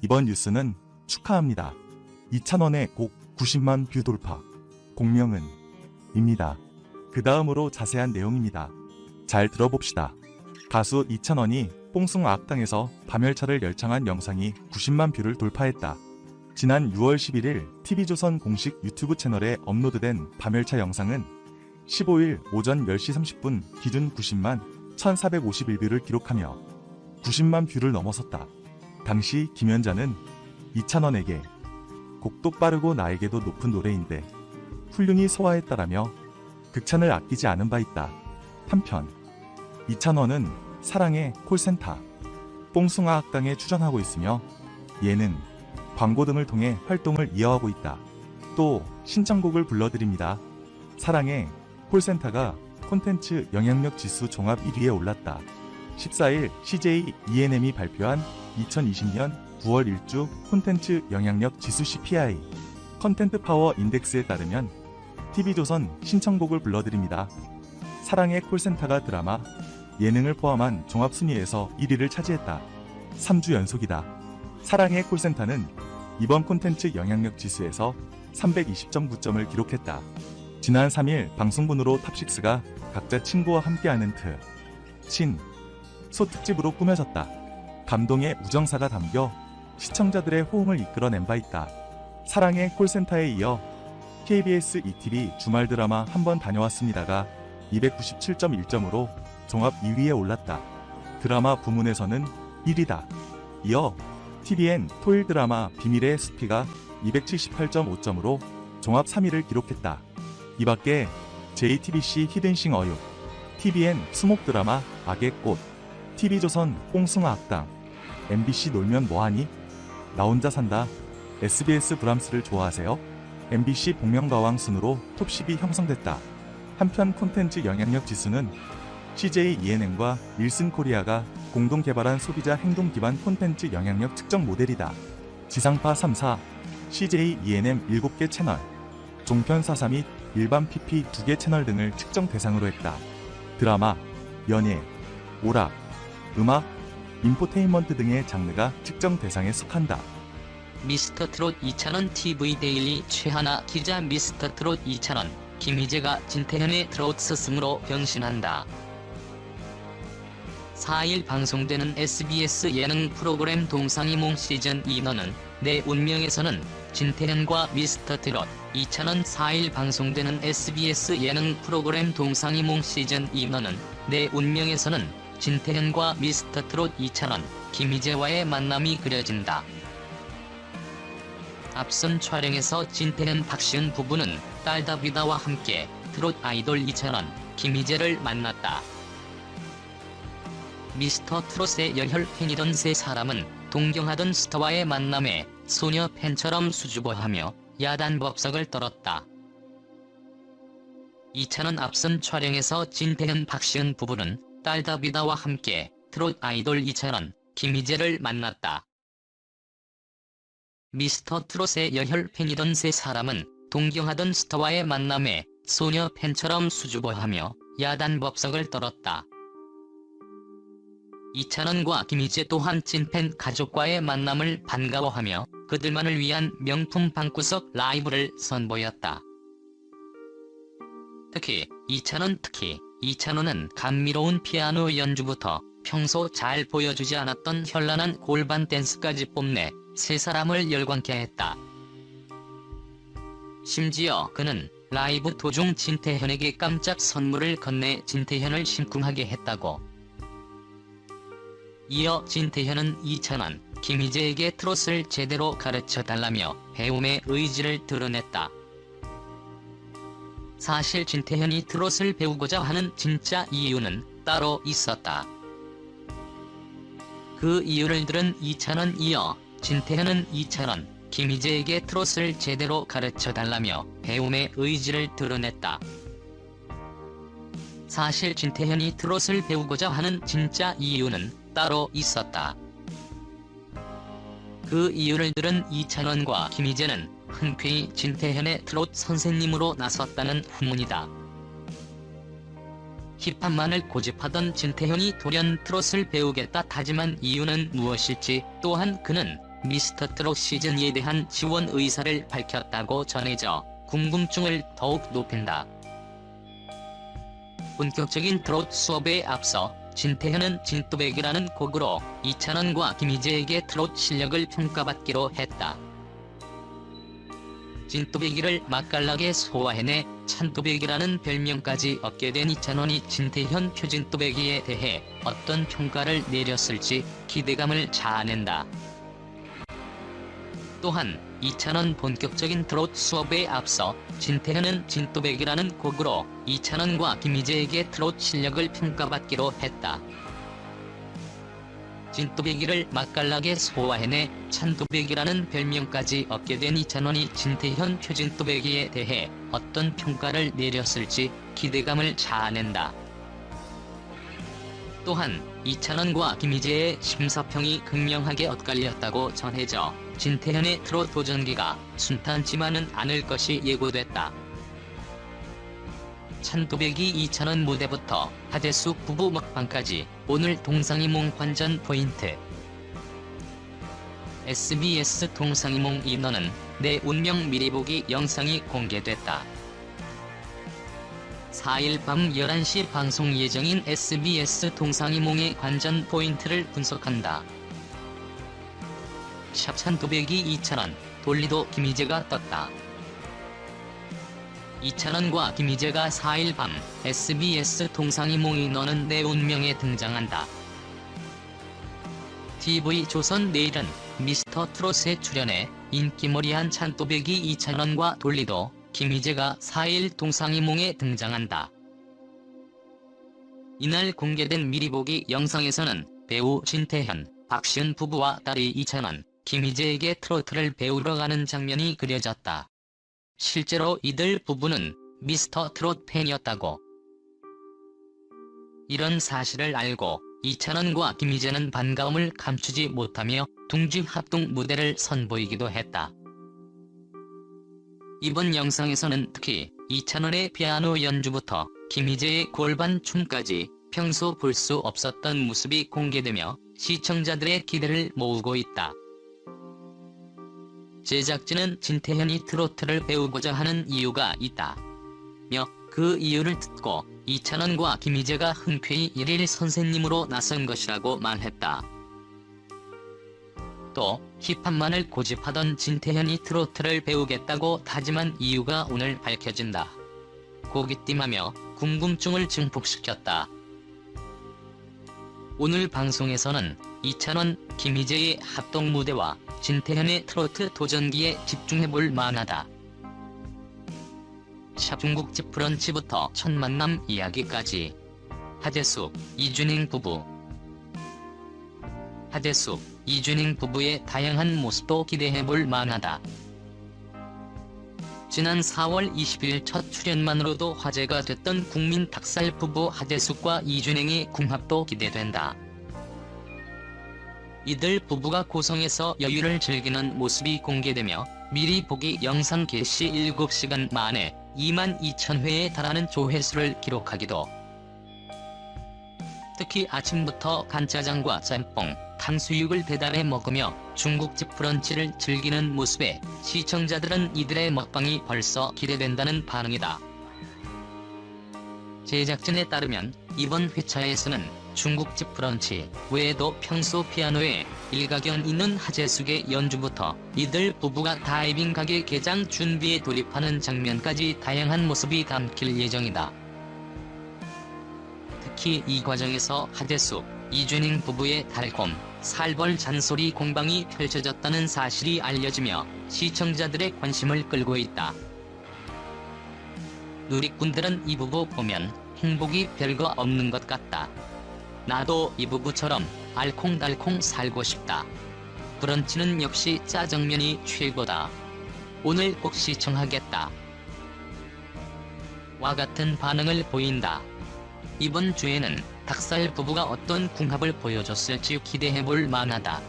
이번 뉴스는 축하합니다. 이찬원의 곡 90만 뷰 돌파. 곡명은 입니다. 그 다음으로 자세한 내용입니다. 잘 들어봅시다. 가수 이찬원이 뽕숭아학당에서 밤열차를 열창한 영상이 90만 뷰를 돌파했다. 지난 6월 11일 TV조선 공식 유튜브 채널에 업로드된 밤열차 영상은 15일 오전 10시 30분 기준 90만 1451뷰를 기록하며 90만 뷰를 넘어섰다. 당시 김연자는 이찬원에게 곡도 빠르고 나에게도 높은 노래인데 훌륭히 소화했다라며 극찬을 아끼지 않은 바 있다. 한편 이찬원은 사랑의 콜센터 뽕숭아학당에 출연하고 있으며 예능, 광고 등을 통해 활동을 이어가고 있다. 또 신청곡을 불러드립니다. 사랑의 콜센터가 콘텐츠 영향력 지수 종합 1위에 올랐다. 14일 CJ ENM이 발표한 2020년 9월 1주 콘텐츠 영향력 지수 CPI 컨텐트 파워 인덱스에 따르면 TV조선 신청곡을 불러드립니다. 사랑의 콜센터가 드라마, 예능을 포함한 종합순위에서 1위를 차지했다. 3주 연속이다. 사랑의 콜센터는 이번 콘텐츠 영향력 지수에서 320.9점을 기록했다. 지난 3일 방송분으로 탑6가 각자 친구와 함께하는 소 특집으로 꾸며졌다. 감동의 우정사가 담겨 시청자들의 호응을 이끌어낸 바 있다. 사랑의 콜센터에 이어 KBS ETV 주말 드라마 한번 다녀왔습니다가 297.1점으로 종합 2위에 올랐다. 드라마 부문에서는 1위다. 이어 TVN 토일 드라마 비밀의 숲이가 278.5점으로 종합 3위를 기록했다. 이 밖에 JTBC 히든싱 어육, TVN 수목 드라마 악의 꽃, TV조선 뽕숭아학당, MBC 놀면 뭐하니? 나 혼자 산다, SBS 브람스를 좋아하세요? MBC 복면가왕 순으로 톱10이 형성됐다. 한편 콘텐츠 영향력 지수는 CJ ENM과 닐슨 코리아가 공동 개발한 소비자 행동 기반 콘텐츠 영향력 측정 모델이다. 지상파 3사, CJ ENM 7개 채널, 종편 4사 및 일반 PP 2개 채널 등을 측정 대상으로 했다. 드라마, 연예, 오락, 음악, 인포테인먼트 등의 장르가 측정 대상에 속한다. 미스터트롯 이찬원 TV 데일리 최하나 기자. 미스터트롯 이찬원, 김희재가 진태현의 트롯 스승으로 변신한다. 4일 방송되는 SBS 예능 프로그램 동상이몽 시즌2 너는 내 운명에서는 진태현과 미스터트롯 이찬원. 4일 방송되는 SBS 예능 프로그램 동상이몽 시즌2 너는 내 운명에서는 진태현과 미스터트롯 이찬원, 김희재와의 만남이 그려진다. 앞선 촬영에서 진태현 박시은 부부는 딸 다비다와 함께 트롯 아이돌 이찬원, 김희재를 만났다. 미스터트롯의 열혈 팬이던 세 사람은 동경하던 스타와의 만남에 소녀 팬처럼 수줍어하며 야단법석을 떨었다. 이찬원 앞선 촬영에서 진태현 박시은 부부는 딸 다비다와 함께 트롯 아이돌 이찬원, 김희재를 만났다. 미스터트롯의 열혈 팬이던 세 사람은 동경하던 스타와의 만남에 소녀 팬처럼 수줍어하며 야단법석을 떨었다. 이찬원과 김희재 또한 찐팬 가족과의 만남을 반가워하며 그들만을 위한 명품 방구석 라이브를 선보였다. 특히 이찬원은 감미로운 피아노 연주부터 평소 잘 보여주지 않았던 현란한 골반 댄스까지 뽐내 세 사람을 열광케 했다. 심지어 그는 라이브 도중 진태현에게 깜짝 선물을 건네 진태현을 심쿵하게 했다고. 이어 진태현은 이찬원, 김희재에게 트롯을 제대로 가르쳐달라며 배움의 의지를 드러냈다. 사실 진태현이 트롯을 배우고자 하는 진짜 이유는 따로 있었다. 그 이유를 들은 이찬원. 이어 진태현은 이찬원, 김희재에게 트롯을 제대로 가르쳐달라며 배움의 의지를 드러냈다. 사실 진태현이 트롯을 배우고자 하는 진짜 이유는 따로 있었다. 그 이유를 들은 이찬원과 김희재는 흔쾌히 진태현의 트롯 선생님으로 나섰다는 후문이다. 힙합만을 고집하던 진태현이 돌연 트롯을 배우겠다 다짐한 이유는 무엇일지, 또한 그는 미스터 트롯 시즌2에 대한 지원 의사를 밝혔다고 전해져 궁금증을 더욱 높인다. 본격적인 트롯 수업에 앞서 진태현은 진또배기라는 곡으로 이찬원과 김희재에게 트롯 실력을 평가받기로 했다. 진또배기를 맛깔나게 소화해내 찬또배기라는 별명까지 얻게 된 이찬원이 진태현 표진또배기에 대해 어떤 평가를 내렸을지 기대감을 자아낸다. 또한 이찬원 본격적인 트롯 수업에 앞서 진태현은 진또배기라는 곡으로 이찬원과 김희재에게 트롯 실력을 평가받기로 했다. 진또배기를 맛깔나게 소화해내 찬또배기라는 별명까지 얻게 된 이찬원이 진태현 표진또배기에 대해 어떤 평가를 내렸을지 기대감을 자아낸다. 또한 이찬원과 김희재의 심사평이 극명하게 엇갈렸다고 전해져 진태현의 트롯 도전기가 순탄치만은 않을 것이 예고됐다. 찬또배기 이찬원 무대부터 하재숙 부부 먹방까지 오늘 동상이몽 관전 포인트. SBS 동상이몽 인원은 내 운명 미리 보기 영상이 공개됐다. 4일 밤 11시 방송 예정인 SBS 동상이몽의 관전 포인트를 분석한다. 샵 찬또배기 이찬원, 돌리도 김희재가 떴다. 이찬원과 김희재가 4일 밤 SBS 동상이몽 인원은 내 운명에 등장한다. TV조선 내일은 미스터 트롯에 출연해 인기몰이한 찬또배기 이찬원과 돌리도 김희재가 4일 동상이몽에 등장한다. 이날 공개된 미리보기 영상에서는 배우 진태현, 박시은 부부와 딸이 이찬원, 김희재에게 트로트를 배우러 가는 장면이 그려졌다. 실제로 이들 부부는 미스터 트롯 팬이었다고. 이런 사실을 알고 이찬원과 김희재는 반가움을 감추지 못하며 둥지 합동 무대를 선보이기도 했다. 이번 영상에서는 특히 이찬원의 피아노 연주부터 김희재의 골반 춤까지 평소 볼 수 없었던 모습이 공개되며 시청자들의 기대를 모으고 있다. 제작진은 진태현이 트로트를 배우고자 하는 이유가 있다며 그 이유를 듣고 이찬원과 김희재가 흔쾌히 일일 선생님으로 나선 것이라고 말했다. 또 힙합만을 고집하던 진태현이 트로트를 배우겠다고 다짐한 이유가 오늘 밝혀진다. 고깃팀하며 궁금증을 증폭시켰다. 오늘 방송에서는 이찬원, 김희재의 합동 무대와 진태현의 트로트 도전기에 집중해볼 만하다. 샵 중국집 브런치부터 첫 만남 이야기까지. 하재숙, 이준행 부부. 하재숙, 이준행 부부의 다양한 모습도 기대해볼 만하다. 지난 4월 20일 첫 출연만으로도 화제가 됐던 국민 닭살 부부 하재숙과 이준행의 궁합도 기대된다. 이들 부부가 고성에서 여유를 즐기는 모습이 공개되며 미리 보기 영상 개시 7시간 만에 22,000회에 달하는 조회수를 기록하기도. 특히 아침부터 간짜장과 짬뽕, 탕수육을 배달해 먹으며 중국집 브런치를 즐기는 모습에 시청자들은 이들의 먹방이 벌써 기대된다는 반응이다. 제작진에 따르면 이번 회차에서는 중국집 브런치 외에도 평소 피아노에 일가견 있는 하재숙의 연주부터 이들 부부가 다이빙 가게 개장 준비에 돌입하는 장면까지 다양한 모습이 담길 예정이다. 특히 이 과정에서 하재숙, 이준행 부부의 달콤, 살벌 잔소리 공방이 펼쳐졌다는 사실이 알려지며 시청자들의 관심을 끌고 있다. 누리꾼들은 이 부부 보면 행복이 별거 없는 것 같다. 나도 이 부부처럼 알콩달콩 살고 싶다. 브런치는 역시 짜장면이 최고다. 오늘 꼭 시청하겠다. 와 같은 반응을 보인다. 이번 주에는 닭살 부부가 어떤 궁합을 보여줬을지 기대해볼 만하다.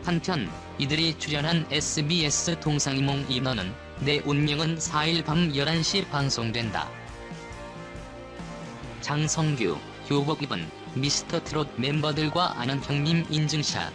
한편 이들이 출연한 SBS 동상이몽 인원은 내 운명은 4일 밤 11시 방송된다. 장성규, 효복입은 미스터 트롯 멤버들과 아는 형님 인증샷.